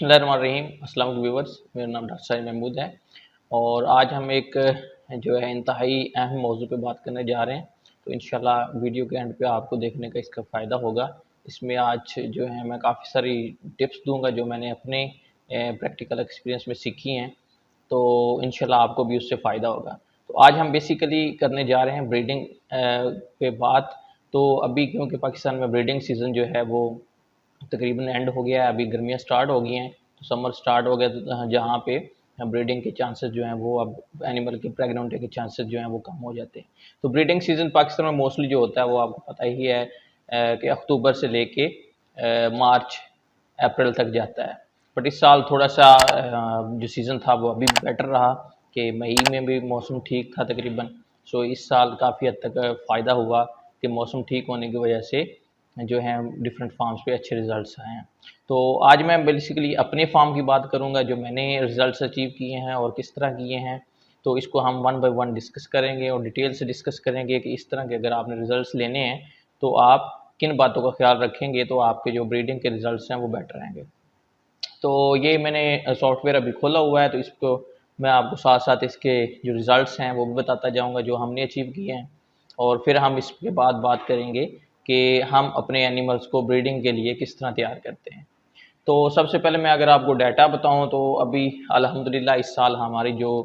बिस्मिल्लाहिर्रहमानिर्रहीम। अस्सलाम वालेकुम व्यूअर्स, मेरा नाम डॉक्टर साहिद महमूद है और आज हम एक जो है इंतहाई अहम मौजू पे बात करने जा रहे हैं। तो इंशाल्लाह वीडियो के एंड पे आपको देखने का इसका फ़ायदा होगा। इसमें आज जो है मैं काफ़ी सारी टिप्स दूँगा जो मैंने अपने प्रैक्टिकल एक्सपीरियंस में सीखी हैं, तो इंशाल्लाह आपको भी उससे फ़ायदा होगा। तो आज हम बेसिकली करने जा रहे हैं ब्रीडिंग पे बात। तो अभी क्योंकि पाकिस्तान में ब्रीडिंग सीज़न जो है वो तकरीबन एंड हो गया है, अभी गर्मियाँ स्टार्ट हो गई हैं, तो समर स्टार्ट हो गया, तो जहाँ पे ब्रीडिंग के चांसेस जो हैं वो अब एनिमल के प्रेग्नेंट होने के चांसेस जो हैं वो कम हो जाते हैं। तो ब्रीडिंग सीज़न पाकिस्तान में मोस्टली जो होता है वो आपको पता ही है कि अक्टूबर से लेके मार्च अप्रैल तक जाता है। बट इस साल थोड़ा सा जो सीज़न था वो अभी बेटर रहा कि मई में भी मौसम ठीक था तकरीबन। सो इस साल काफ़ी हद तक फ़ायदा हुआ कि मौसम ठीक होने की वजह से जो है डिफरेंट फार्म्स पे अच्छे रिजल्ट्स आए हैं। तो आज मैं बेसिकली अपने फार्म की बात करूंगा जो मैंने रिजल्ट्स अचीव किए हैं और किस तरह किए हैं। तो इसको हम वन बाय वन डिस्कस करेंगे और डिटेल से डिस्कस करेंगे कि इस तरह के अगर आपने रिजल्ट्स लेने हैं तो आप किन बातों का ख्याल रखेंगे तो आपके जो ब्रीडिंग के रिजल्ट्स हैं वो बेटर रहेंगे। तो ये मैंने सॉफ्टवेयर अभी खोला हुआ है, तो इसको मैं आपको साथ साथ इसके जो रिजल्ट्स हैं वो भी बताता जाऊंगा जो हमने अचीव किए हैं। और फिर हम इसके बाद बात करेंगे कि हम अपने एनिमल्स को ब्रीडिंग के लिए किस तरह तैयार करते हैं। तो सबसे पहले मैं अगर आपको डाटा बताऊं तो अभी अल्हम्दुलिल्लाह इस साल हमारी जो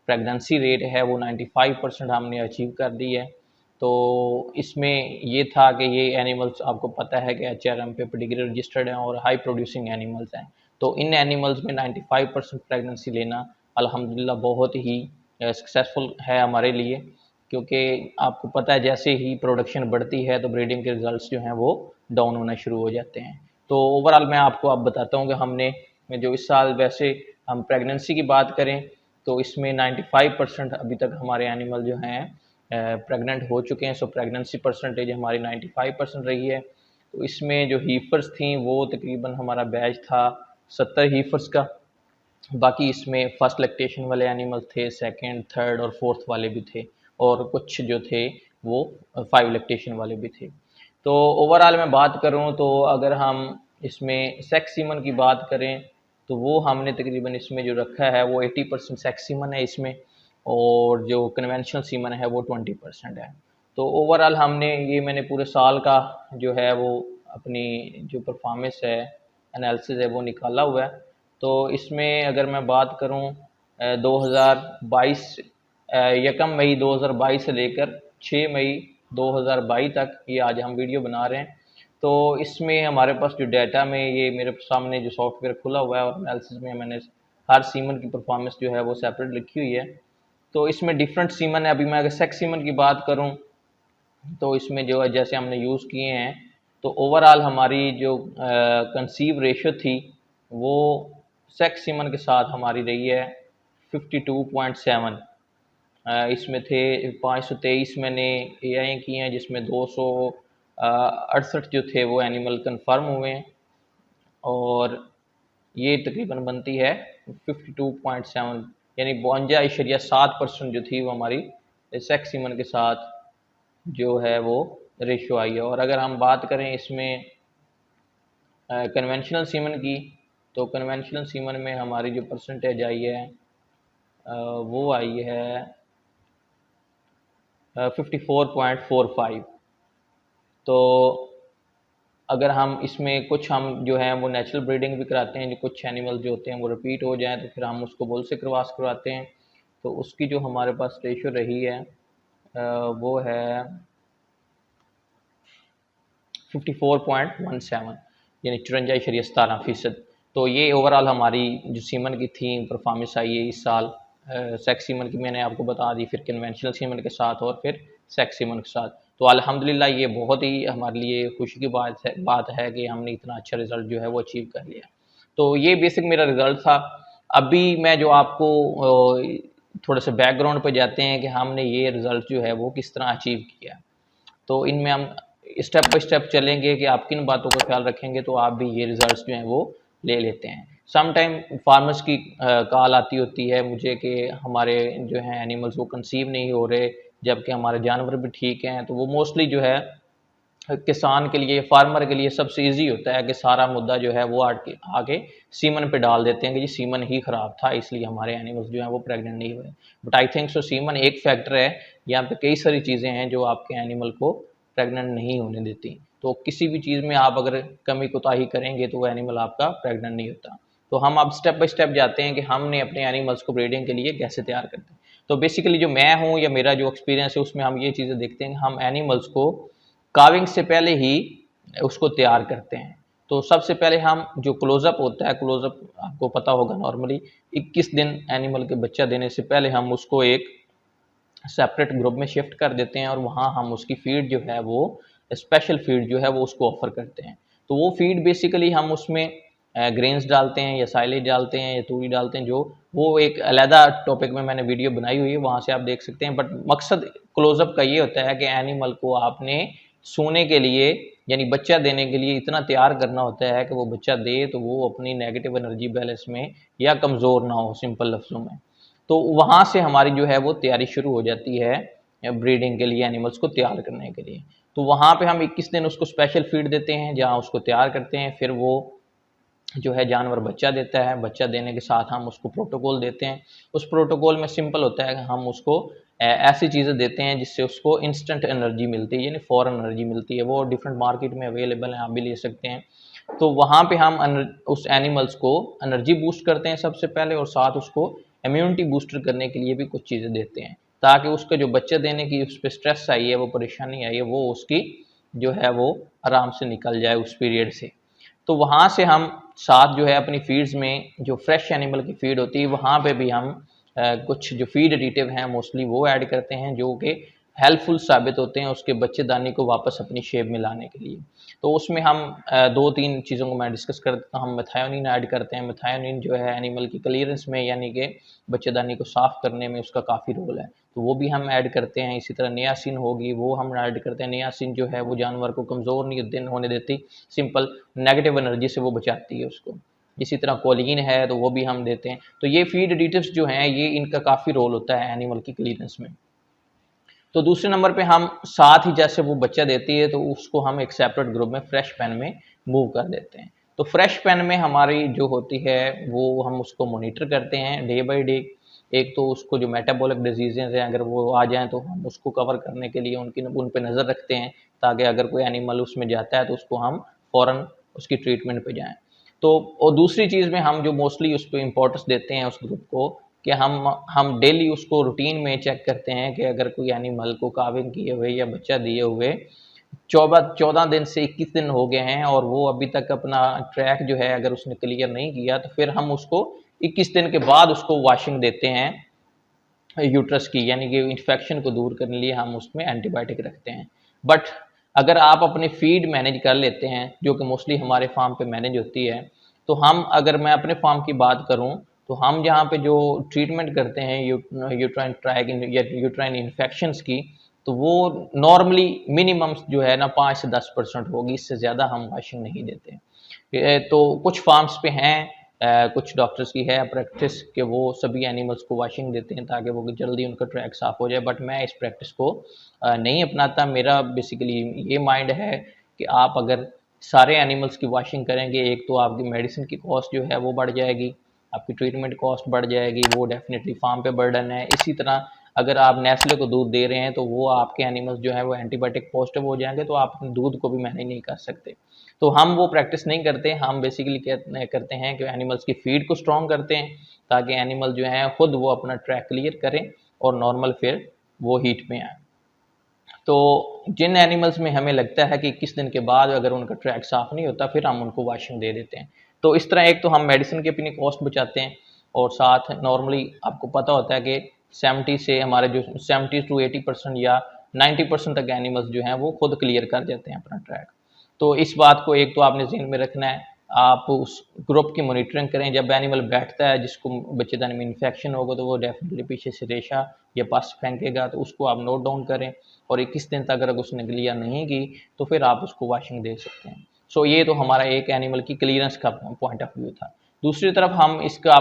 प्रेगनेंसी रेट है वो 95% हमने अचीव कर दी है। तो इसमें ये था कि ये एनिमल्स आपको पता है कि एचआरएम पे पेडिग्री रजिस्टर्ड हैं और हाई प्रोड्यूसिंग एनिमल्स हैं। तो इन एनिमल्स में 95% प्रेगनेंसी लेना अल्हम्दुलिल्लाह बहुत ही सक्सेसफुल है हमारे लिए, क्योंकि आपको पता है जैसे ही प्रोडक्शन बढ़ती है तो ब्रीडिंग के रिजल्ट्स जो हैं वो डाउन होना शुरू हो जाते हैं। तो ओवरऑल मैं आपको अब बताता हूँ कि हमने जो इस साल वैसे हम प्रेगनेंसी की बात करें तो इसमें 95% अभी तक हमारे एनिमल जो हैं प्रेग्नेंट हो चुके हैं। सो प्रेगनेंसी परसेंटेज हमारी 95% रही है। तो इसमें जो हीफर्स थी वो तकरीबन हमारा बैच था 70 हीफर्स का। बाकी इसमें फर्स्ट लैक्टेशन वाले एनिमल्स थे, सेकंड, थर्ड और फोर्थ वाले भी थे और कुछ जो थे वो 5 लैक्टेशन वाले भी थे। तो ओवरऑल मैं बात करूँ तो अगर हम इसमें सेक्स सीमन की बात करें तो वो हमने तकरीबन इसमें जो रखा है वो 80% सेक्स सीमन है इसमें, और जो कन्वेंशनल सीमन है वो 20% है। तो ओवरऑल हमने ये मैंने पूरे साल का जो है वो अपनी जो परफॉर्मेंस है एनालिसिस है वो निकाला हुआ है। तो इसमें अगर मैं बात करूं 2022 यकम मई 2022 से लेकर 6 मई 2022 तक ये आज हम वीडियो बना रहे हैं। तो इसमें हमारे पास जो डाटा में ये मेरे सामने जो सॉफ्टवेयर खुला हुआ है और एनालिसिस में मैंने हर सीमन की परफॉर्मेंस जो है वो सेपरेट लिखी हुई है। तो इसमें डिफरेंट सीमन है। अभी मैं अगर सेक्स सीमन की बात करूं तो इसमें जो है जैसे हमने यूज़ किए हैं तो ओवरऑल हमारी जो कंसीव रेशो थी वो सेक्स सीमन के साथ हमारी रही है 52.7। इसमें थे 523 मैंने एआई किए हैं जिसमें 268 जो थे वो एनिमल कंफर्म हुए हैं, और ये तकरीबन बनती है 52.7, यानी 52.7% जो थी वो हमारी सेक्स सीमन के साथ जो है वो रेशियो आई है। और अगर हम बात करें इसमें कन्वेंशनल सीमन की तो कन्वेंशनल सीमन में हमारी जो परसेंटेज आई है वो आई है 54.45। तो अगर हम इसमें कुछ हम जो है वो नेचुरल ब्रीडिंग भी कराते हैं, जो कुछ एनिमल जो होते हैं वो रिपीट हो जाएं तो फिर हम उसको बुल से करवाते हैं। तो उसकी जो हमारे पास रेशियो रही है वो है 54.17, यानी 54.17%। तो ये ओवरऑल हमारी जो सीमन की थी परफॉर्मेंस आई है इस साल। सेक्स सीमन की मैंने आपको बता दी, फिर कन्वेंशनल सीमन के साथ और फिर सेक्स सीमन के साथ। तो अल्हम्दुलिल्लाह ये बहुत ही हमारे लिए खुशी की बात है कि हमने इतना अच्छा रिजल्ट जो है वो अचीव कर लिया। तो ये बेसिक मेरा रिजल्ट था। अभी मैं जो आपको थोड़ा सा बैकग्राउंड पे जाते हैं कि हमने ये रिजल्ट जो है वो किस तरह अचीव किया। तो इनमें हम स्टेप बाय स्टेप चलेंगे कि आप किन बातों का ख्याल रखेंगे तो आप भी ये रिजल्ट्स जो हैं वो ले लेते हैं। सम टाइम फार्मर्स की कॉल आती होती है मुझे कि हमारे जो हैं एनिमल्स वो कंसीव नहीं हो रहे, जबकि हमारे जानवर भी ठीक हैं। तो वो मोस्टली जो है किसान के लिए, फार्मर के लिए सबसे इजी होता है कि सारा मुद्दा जो है वो आगे सीमन पे डाल देते हैं कि जी सीमन ही ख़राब था इसलिए हमारे एनिमल्स जो हैं वो प्रेग्नेंट नहीं हुए। But I think so semen एक फैक्टर है, यहाँ पे कई सारी चीज़ें हैं जो आपके एनिमल को प्रेग्नेंट नहीं होने देती। तो किसी भी चीज़ में आप अगर कमी कोताही करेंगे तो वो एनिमल आपका प्रेग्नेंट नहीं होता। तो हम अब स्टेप बाय स्टेप जाते हैं कि हमने अपने एनिमल्स को ब्रीडिंग के लिए कैसे तैयार करते हैं। तो बेसिकली जो मैं हूँ या मेरा जो एक्सपीरियंस है उसमें हम ये चीज़ें देखते हैं, हम एनिमल्स को काविंग से पहले ही उसको तैयार करते हैं। तो सबसे पहले हम जो क्लोजअप होता है, क्लोजअप आपको पता होगा नॉर्मली 21 दिन एनिमल के बच्चा देने से पहले हम उसको एक सेपरेट ग्रुप में शिफ्ट कर देते हैं और वहाँ हम उसकी फीड जो है वो स्पेशल फीड जो है वो उसको ऑफर करते हैं। तो वो फीड बेसिकली हम उसमें ग्रेन्स डालते हैं या साइलेज डालते हैं या तूरी डालते हैं, जो वो एक अलहदा टॉपिक में मैंने वीडियो बनाई हुई है, वहाँ से आप देख सकते हैं। बट मकसद क्लोजअप का ये होता है कि एनिमल को आपने सोने के लिए यानी बच्चा देने के लिए इतना तैयार करना होता है कि वो बच्चा दे तो वो अपनी नेगेटिव एनर्जी बैलेंस में या कमज़ोर ना हो, सिंपल लफ्ज़ों में। तो वहाँ से हमारी जो है वो तैयारी शुरू हो जाती है ब्रीडिंग के लिए, एनिमल्स को तैयार करने के लिए। तो वहाँ पे हम 21 दिन उसको स्पेशल फीड देते हैं जहाँ उसको तैयार करते हैं। फिर वो जो है जानवर बच्चा देता है, बच्चा देने के साथ हम उसको प्रोटोकॉल देते हैं। उस प्रोटोकॉल में सिंपल होता है कि हम उसको ऐसी चीज़ें देते हैं जिससे उसको इंस्टेंट एनर्जी मिलती है, यानी फ़ौरन एनर्जी मिलती है। वो डिफरेंट मार्केट में अवेलेबल हैं, आप भी ले सकते हैं। तो वहाँ पे हम उस एनिमल्स को एनर्जी बूस्ट करते हैं सबसे पहले, और साथ उसको इम्यूनिटी बूस्टर करने के लिए भी कुछ चीज़ें देते हैं, ताकि उसका जो बच्चा देने की उस पर स्ट्रेस आई है, वो परेशानी आई है, वो उसकी जो है वो आराम से निकल जाए उस पीरियड से। तो वहाँ से हम साथ जो है अपनी फीड्स में जो फ्रेश एनिमल की फीड होती है वहाँ पे भी हम कुछ जो फीड एडिटिव हैं मोस्टली वो ऐड करते हैं, जो कि हेल्पफुल साबित होते हैं उसके बच्चेदानी को वापस अपनी शेप में लाने के लिए। तो उसमें हम 2-3 चीज़ों को मैं डिस्कस कर देता हूँ। हम मेथायोनिन ऐड करते हैं। मेथायोनिन जो है एनिमल की क्लीयरेंस में यानी कि बच्चेदानी को साफ़ करने में उसका काफ़ी रोल है, तो वो भी हम ऐड करते हैं। इसी तरह नियासिन होगी वो हम ऐड करते हैं। नियासिन जो है वो जानवर को कमज़ोर नहीं होने देती, सिंपल नेगेटिव एनर्जी से वो बचाती है उसको। इसी तरह कोलिन है तो वो भी हम देते हैं। तो ये फीड एडिटिव्स जो हैं ये इनका काफ़ी रोल होता है एनिमल की क्लीयरेंस में। तो दूसरे नंबर पे हम साथ ही जैसे वो बच्चा देती है तो उसको हम एक सेपरेट ग्रुप में फ्रेश पेन में मूव कर देते हैं। तो फ्रेश पेन में हमारी जो होती है वो हम उसको मॉनिटर करते हैं डे बाय डे। एक तो उसको जो मेटाबॉलिक डिजीज़ेज़ हैं अगर वो आ जाएँ तो हम उसको कवर करने के लिए उन पे नज़र रखते हैं, ताकि अगर कोई एनिमल उसमें जाता है तो उसको हम फ़ौरन उसकी ट्रीटमेंट पे जाएँ। तो और दूसरी चीज़ में हम जो मोस्टली उस पे इम्पोर्टेंस देते हैं उस ग्रुप को, कि हम डेली उसको रूटीन में चेक करते हैं कि अगर कोई एनिमल को काविंग किए हुए या बच्चा दिए हुए 14 दिन से 21 दिन हो गए हैं और वो अभी तक अपना ट्रैक जो है अगर उसने क्लियर नहीं किया, तो फिर हम उसको 21 दिन के बाद उसको वॉशिंग देते हैं यूट्रस की, यानी कि इन्फेक्शन को दूर करने के लिए हम उसमें एंटीबायोटिक रखते हैं। बट अगर आप अपनी फीड मैनेज कर लेते हैं, जो कि मोस्टली हमारे फार्म पे मैनेज होती है, तो हम अगर मैं अपने फार्म की बात करूं तो हम जहाँ पे जो ट्रीटमेंट करते हैं यूट्राइन ट्रैक या यूट्राइन इन्फेक्शंस की, तो वो नॉर्मली मिनिमम जो है ना 5 से 10% होगी, इससे ज़्यादा हम वॉशिंग नहीं देते। तो कुछ फार्म्स पे हैं कुछ डॉक्टर्स की है प्रैक्टिस कि वो सभी एनिमल्स को वॉशिंग देते हैं ताकि वो जल्दी उनका ट्रैक साफ़ हो जाए, बट मैं इस प्रैक्टिस को नहीं अपनाता। मेरा बेसिकली ये माइंड है कि आप अगर सारे एनिमल्स की वॉशिंग करेंगे, एक तो आपकी मेडिसिन की कॉस्ट जो है वो बढ़ जाएगी, आपकी ट्रीटमेंट कॉस्ट बढ़ जाएगी, वो डेफिनेटली फार्म पे बर्डन है। इसी तरह अगर आप नेस्ले को दूध दे रहे हैं तो वो आपके एनिमल्स जो है वो एंटीबायोटिक पॉजिटिव हो जाएंगे, तो आप अपने दूध को भी मैनेज नहीं कर सकते। तो हम वो प्रैक्टिस नहीं करते। हम बेसिकली करते हैं कि एनिमल्स की फीड को स्ट्रॉन्ग करते हैं ताकि एनिमल जो है खुद वो अपना ट्रैक क्लियर करें और नॉर्मल फिर वो हीट में आए। तो जिन एनिमल्स में हमें लगता है कि 21 दिन के बाद अगर उनका ट्रैक साफ़ नहीं होता, फिर हम उनको वॉशिंग दे देते हैं। तो इस तरह एक तो हम मेडिसिन की अपनी कॉस्ट बचाते हैं, और साथ नॉर्मली आपको पता होता है कि 70 से हमारे जो 70 to 80% या 90% तक एनिमल्स जो हैं वो खुद क्लियर कर देते हैं अपना ट्रैक। तो इस बात को एक तो आपने ज़हन में रखना है। आप उस ग्रुप की मॉनिटरिंग करें। जब एनिमल बैठता है जिसको बच्चेदानी में इन्फेक्शन होगा तो वो डेफिनेटली पीछे से रेशा या पस फेंकेगा, तो उसको आप नोट डाउन करें, और 21 दिन तक अगर उसने क्लियर नहीं की तो फिर आप उसको वॉशिंग दे सकते हैं। सो ये तो हमारा एक एनिमल की क्लियरेंस का पॉइंट ऑफ व्यू था। दूसरी तरफ हम इसका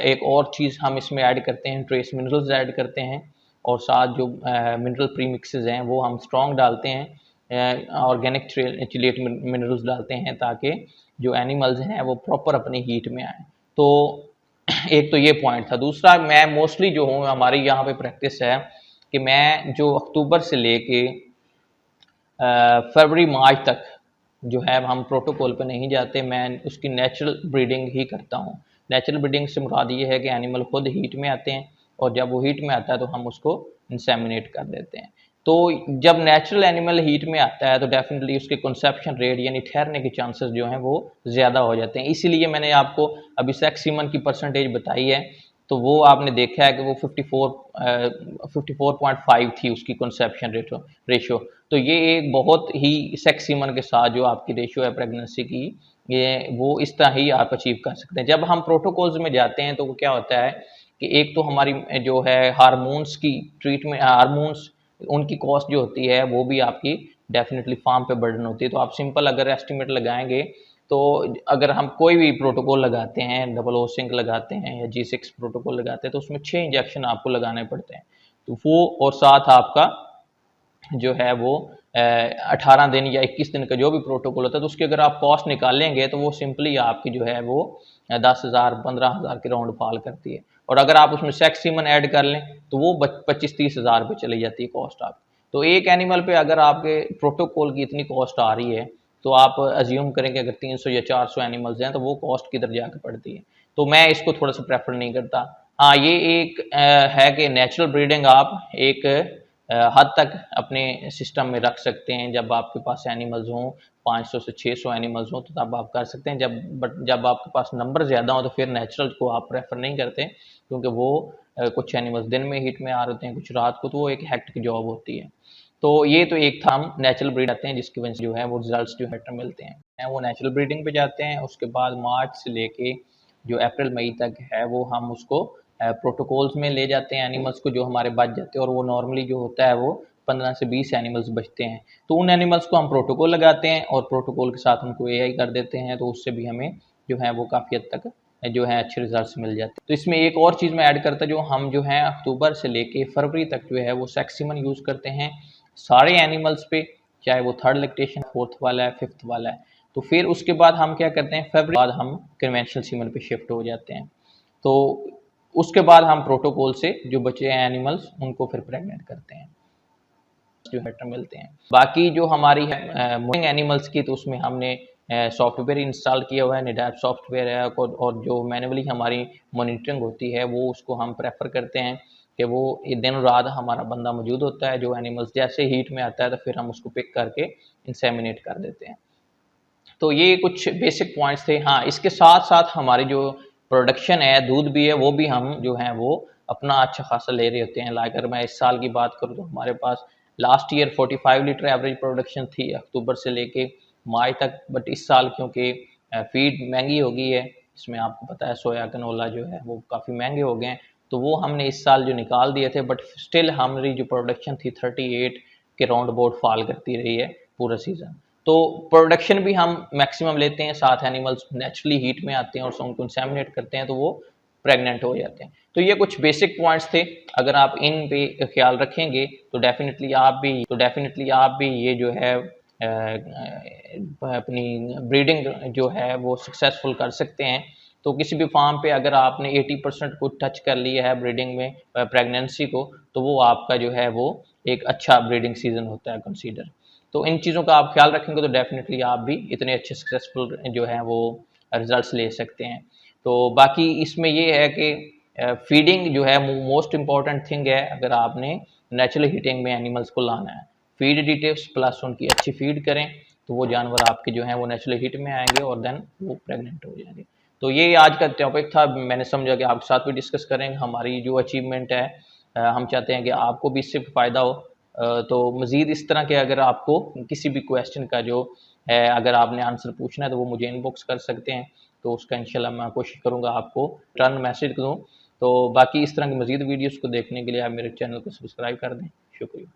एक और चीज़ हम इसमें ऐड करते हैं, ट्रेस मिनरल्स ऐड करते हैं, और साथ जो मिनरल प्री मिक्सेज हैं वो हम स्ट्रॉन्ग डालते हैं ऑर्गेनिक चिलेट मिनरल्स डालते हैं ताकि जो एनिमल्स हैं वो प्रॉपर अपनी हीट में आए। तो एक तो ये पॉइंट था। दूसरा, मैं मोस्टली जो हूँ, हमारी यहाँ पे प्रैक्टिस है कि मैं जो अक्टूबर से लेके फरवरी मार्च तक जो है हम प्रोटोकॉल पे नहीं जाते, मैं उसकी नेचुरल ब्रीडिंग ही करता हूँ। नेचुरल ब्रीडिंग से मुराद ये है कि एनिमल खुद हीट में आते हैं और जब वो हीट में आता है तो हम उसको इंसेमिनेट कर देते हैं। तो जब नेचुरल एनिमल हीट में आता है तो डेफिनेटली उसके कंसेप्शन रेट यानी ठहरने के चांसेस जो हैं वो ज़्यादा हो जाते हैं। इसीलिए मैंने आपको अभी सेक्स सीमन की परसेंटेज बताई है, तो वो आपने देखा है कि वो 54.5 थी उसकी कंसेप्शन रेशो। तो ये एक बहुत ही सेक्स सीमन के साथ जो आपकी रेशो है प्रेगनेंसी की, ये वो इस तरह ही आप अचीव कर सकते हैं। जब हम प्रोटोकॉल्स में जाते हैं तो क्या होता है कि एक तो हमारी जो है हार्मोन्स की ट्रीटमेंट, हार्मोन्स उनकी कॉस्ट जो होती है वो भी आपकी डेफिनेटली फार्म पे बर्डन होती है। तो आप सिंपल अगर एस्टिमेट लगाएंगे तो अगर हम कोई भी प्रोटोकॉल लगाते हैं, डबल ओ सिंक लगाते हैं या G6 प्रोटोकॉल लगाते हैं, तो उसमें 6 इंजेक्शन आपको लगाने पड़ते हैं। तो वो और साथ आपका जो है वो 18 दिन या 21 दिन का जो भी प्रोटोकॉल होता है, तो उसकी अगर आप कॉस्ट निकालेंगे तो वो सिंपली आपकी जो है वो 10,000 15,000 के राउंड फॉल करती है। और अगर आप उसमें सेक्स सीमन ऐड कर लें तो वो 25-30 हज़ार पे चली जाती है कॉस्ट आपकी। तो एक एनिमल पे अगर आपके प्रोटोकॉल की इतनी कॉस्ट आ रही है तो आप अज्यूम करें कि अगर 300 या 400 एनिमल्स हैं तो वो कॉस्ट किधर जाकर पड़ती है। तो मैं इसको थोड़ा सा प्रेफर नहीं करता। हाँ, ये एक है कि नेचुरल ब्रीडिंग आप एक हद तक अपने सिस्टम में रख सकते हैं। जब आपके पास एनिमल्स हों 500 से 600 एनिमल्स हों तो तब आप कर सकते हैं। जब आपके पास नंबर ज़्यादा हो तो फिर नेचुरल को आप प्रेफर नहीं करते, क्योंकि वो कुछ एनिमल्स दिन में हीट में आ रहे होते हैं, कुछ रात को, तो वो एक हेक्टिक जॉब होती है। तो ये तो एक था, हम नेचुरल ब्रीड आते हैं जिसकी वजह से जो है वो रिजल्ट्स जो है मिलते हैं। वो नेचुरल ब्रीडिंग पे जाते हैं। उसके बाद मार्च से लेके जो अप्रैल मई तक है वो हम उसको प्रोटोकॉल्स में ले जाते हैं एनिमल्स को जो हमारे बच जाते हैं। और वो नॉर्मली जो होता है वो 15 से 20 एनिमल्स बचते हैं। तो उन एनिमल्स को हम प्रोटोकॉल लगाते हैं और प्रोटोकॉल के साथ उनको एआई कर देते हैं, तो उससे भी हमें जो है वो काफ़ी हद तक जो है अच्छे रिजल्ट्स मिल जाते हैं। तो इसमें एक और चीज़ मैं ऐड करता, जो हम जो है अक्टूबर से लेके फरवरी तक जो है वो सेक्स सीमन यूज़ करते हैं सारे एनिमल्स पे, चाहे वो थर्ड लैक्टेशन, फोर्थ वाला है, फिफ्थ वाला है। तो फिर उसके बाद हम क्या करते हैं, फरवरी बाद हम कन्वेंशनल सीमन पे शिफ्ट हो जाते हैं। तो उसके बाद हम प्रोटोकॉल से जो बचे हैं एनिमल्स उनको फिर प्रेग्नेंट करते हैं, जो हेटर मिलते हैं। बाकी जो हमारी है मॉर्निंग एनिमल्स की, तो उसमें हमने सॉफ्टवेयर इंस्टॉल किया हुआ है, निडाप सॉफ्टवेयर है। और जो मैनुअली हमारी मॉनिटरिंग होती है वो उसको हम प्रेफर करते हैं कि वो दिन रात हमारा बंदा मौजूद होता है। जो एनिमल्स जैसे हीट में आता है तो फिर हम उसको पिक करके इंसेमिनेट कर देते हैं। तो ये कुछ बेसिक पॉइंट्स थे। हाँ, इसके साथ साथ हमारी जो प्रोडक्शन है, दूध भी है, वो भी हम जो है वो अपना अच्छा खासा ले रहे होते हैं। लाइक अगर मैं इस साल की बात करूँ तो हमारे पास last year 45 litre average production थी अक्टूबर से लेके मार्च तक। बट इस साल क्योंकि फीड महंगी हो गई है, इसमें आपको पता है सोया कनोला जो है वो काफ़ी महंगे हो गए हैं, तो वो हमने इस साल जो निकाल दिए थे। बट स्टिल हमारी जो प्रोडक्शन थी 38 के राउंड अबाउट फॉल करती रही है पूरा सीज़न। तो प्रोडक्शन भी हम मैक्सिमम लेते हैं, साथ एनिमल्स नेचुरली हीट में आते हैं और उनको इंसेमिनेट करते हैं तो वो प्रेग्नेंट हो जाते हैं। तो ये कुछ बेसिक पॉइंट्स थे। अगर आप इन पे ख्याल रखेंगे तो डेफिनेटली आप भी ये जो है अपनी ब्रीडिंग जो है वो सक्सेसफुल कर सकते हैं। तो किसी भी फार्म पे अगर आपने 80% को टच कर लिया है ब्रीडिंग में, प्रेगनेंसी को, तो वो आपका जो है वो एक अच्छा ब्रीडिंग सीजन होता है कंसीडर। तो इन चीज़ों का आप ख्याल रखेंगे तो डेफिनेटली आप भी इतने अच्छे सक्सेसफुल जो है वो रिजल्ट्स ले सकते हैं। तो बाकी इसमें ये है कि फीडिंग जो है मोस्ट इम्पॉर्टेंट थिंग है। अगर आपने नेचुरल हीटिंग में एनिमल्स को लाना है, फीड डिटेल्स प्लस उनकी अच्छी फीड करें तो वो जानवर आपके जो हैं वो नेचुरल हीट में आएंगे और देन वो प्रेग्नेंट हो जाएंगे। तो ये आज का टॉपिक था, मैंने समझा कि आपके साथ भी डिस्कस करें हमारी जो अचीवमेंट है। हम चाहते हैं कि आपको भी इससे फ़ायदा हो। तो मज़ीद इस तरह के अगर आपको किसी भी क्वेश्चन का जो है अगर आपने आंसर पूछना है तो वो मुझे इनबॉक्स कर सकते हैं, तो उसका इंशाल्लाह मैं कोशिश करूँगा आपको रिटर्न मैसेज दूँ। तो बाकी इस तरह की मज़ीद वीडियोज़ को देखने के लिए आप मेरे चैनल को सब्सक्राइब कर दें। शुक्रिया।